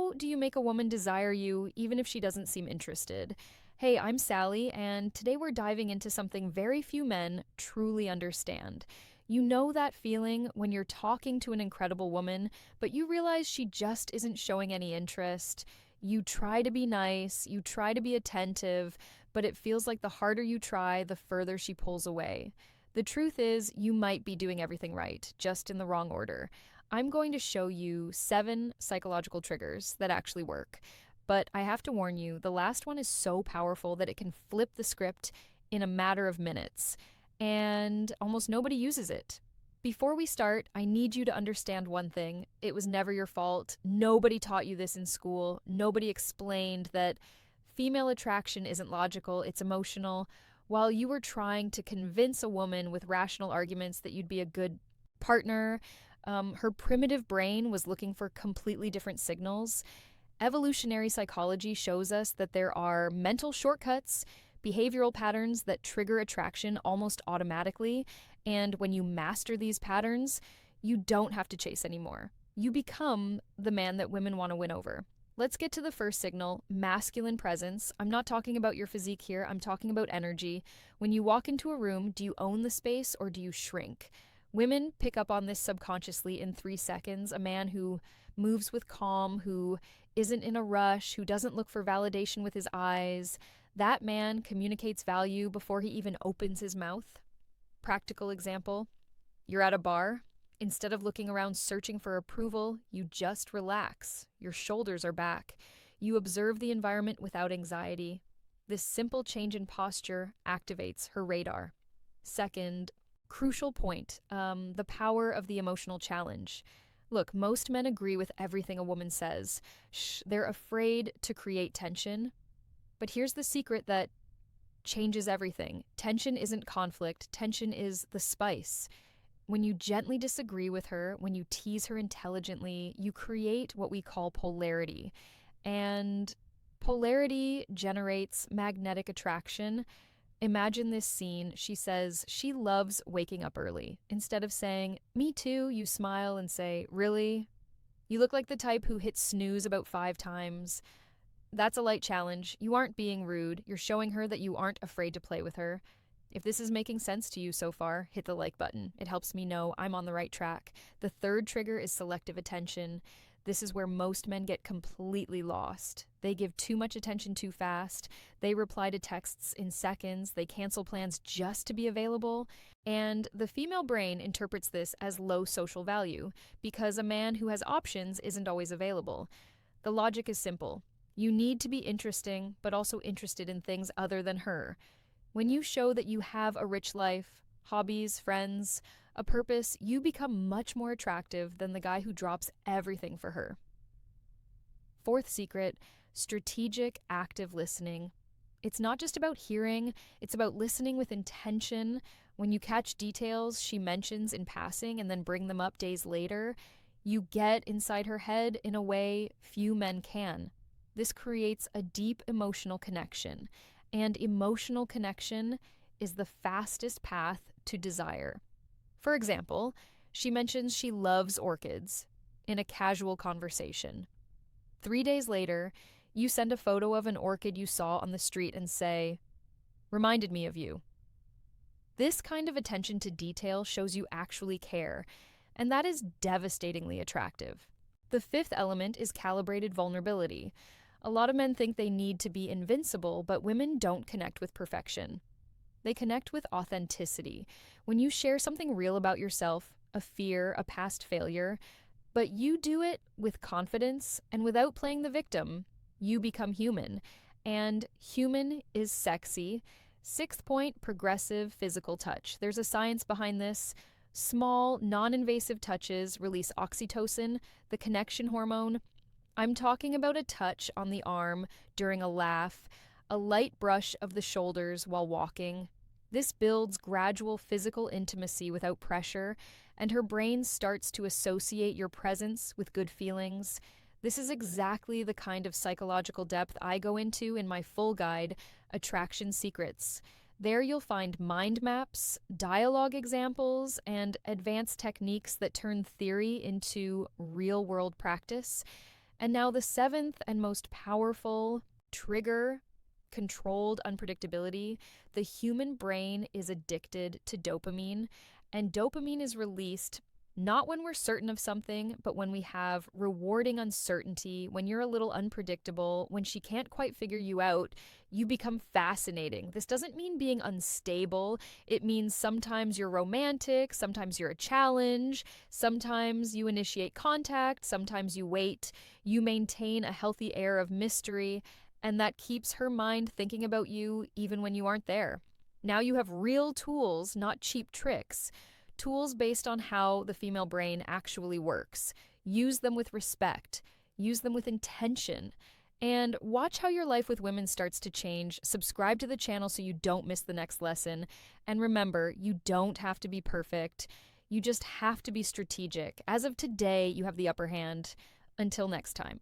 How do you make a woman desire you even if she doesn't seem interested? Hey, I'm Sally, and today we're diving into something very few men truly understand. You know that feeling when you're talking to an incredible woman, but you realize she just isn't showing any interest. You try to be nice, you try to be attentive, but it feels like the harder you try, the further she pulls away. The truth is, you might be doing everything right, just in the wrong order. I'm going to show you 7 psychological triggers that actually work. But I have to warn you, the last one is so powerful that it can flip the script in a matter of minutes, and almost nobody uses it. Before we start, I need you to understand one thing. It was never your fault. Nobody taught you this in school. Nobody explained that female attraction isn't logical, it's emotional. While you were trying to convince a woman with rational arguments that you'd be a good partner, her primitive brain was looking for completely different signals. Evolutionary psychology shows us that there are mental shortcuts, behavioral patterns that trigger attraction almost automatically, and when you master these patterns, you don't have to chase anymore. You become the man that women want to win over. Let's get to the first signal, masculine presence. I'm not talking about your physique here, I'm talking about energy. When you walk into a room, do you own the space or do you shrink? Women pick up on this subconsciously in 3 seconds. A man who moves with calm, who isn't in a rush, who doesn't look for validation with his eyes, that man communicates value before he even opens his mouth. Practical example, you're at a bar. Instead of looking around searching for approval, you just relax. Your shoulders are back. You observe the environment without anxiety. This simple change in posture activates her radar. Second, crucial point, the power of the emotional challenge. Look, most men agree with everything a woman says. They're afraid to create tension. But here's the secret that changes everything. Tension isn't conflict, tension is the spice. When you gently disagree with her, when you tease her intelligently, you create what we call polarity. And polarity generates magnetic attraction. Imagine this scene. She says she loves waking up early. Instead of saying, "Me too," you smile and say, "Really?" You look like the type who hits snooze about 5 times. That's a light challenge. You aren't being rude. You're showing her that you aren't afraid to play with her. If this is making sense to you so far, hit the like button. It helps me know I'm on the right track. The third trigger is selective attention. This is where most men get completely lost. They give too much attention too fast. They reply to texts in seconds. They cancel plans just to be available. And the female brain interprets this as low social value because a man who has options isn't always available. The logic is simple. You need to be interesting, but also interested in things other than her. When you show that you have a rich life, hobbies, friends, a purpose, you become much more attractive than the guy who drops everything for her. Fourth secret, strategic active listening. It's not just about hearing, it's about listening with intention. When you catch details she mentions in passing and then bring them up days later, you get inside her head in a way few men can. This creates a deep emotional connection, and emotional connection is the fastest path to desire. For example, she mentions she loves orchids in a casual conversation. 3 days later, you send a photo of an orchid you saw on the street and say, "Reminded me of you." This kind of attention to detail shows you actually care, and that is devastatingly attractive. The fifth element is calibrated vulnerability. A lot of men think they need to be invincible, but women don't connect with perfection. They connect with authenticity. When you share something real about yourself, a fear, a past failure, but you do it with confidence and without playing the victim, you become human. And human is sexy. Sixth point, progressive physical touch. There's a science behind this. Small, non-invasive touches release oxytocin, the connection hormone. I'm talking about a touch on the arm during a laugh, a light brush of the shoulders while walking. This builds gradual physical intimacy without pressure, and her brain starts to associate your presence with good feelings. This is exactly the kind of psychological depth I go into in my full guide, Attraction Secrets. There you'll find mind maps, dialogue examples, and advanced techniques that turn theory into real-world practice. And now, the seventh and most powerful trigger: controlled unpredictability. The human brain is addicted to dopamine, and dopamine is released not when we're certain of something, but when we have rewarding uncertainty, when you're a little unpredictable, when she can't quite figure you out, you become fascinating. This doesn't mean being unstable. It means sometimes you're romantic, sometimes you're a challenge, sometimes you initiate contact, sometimes you wait. You maintain a healthy air of mystery, and that keeps her mind thinking about you even when you aren't there. Now you have real tools, not cheap tricks. Tools based on how the female brain actually works. Use them with respect, use them with intention, and watch how your life with women starts to change. Subscribe to the channel so you don't miss the next lesson. And remember, you don't have to be perfect. You just have to be strategic. As of today, you have the upper hand. Until next time.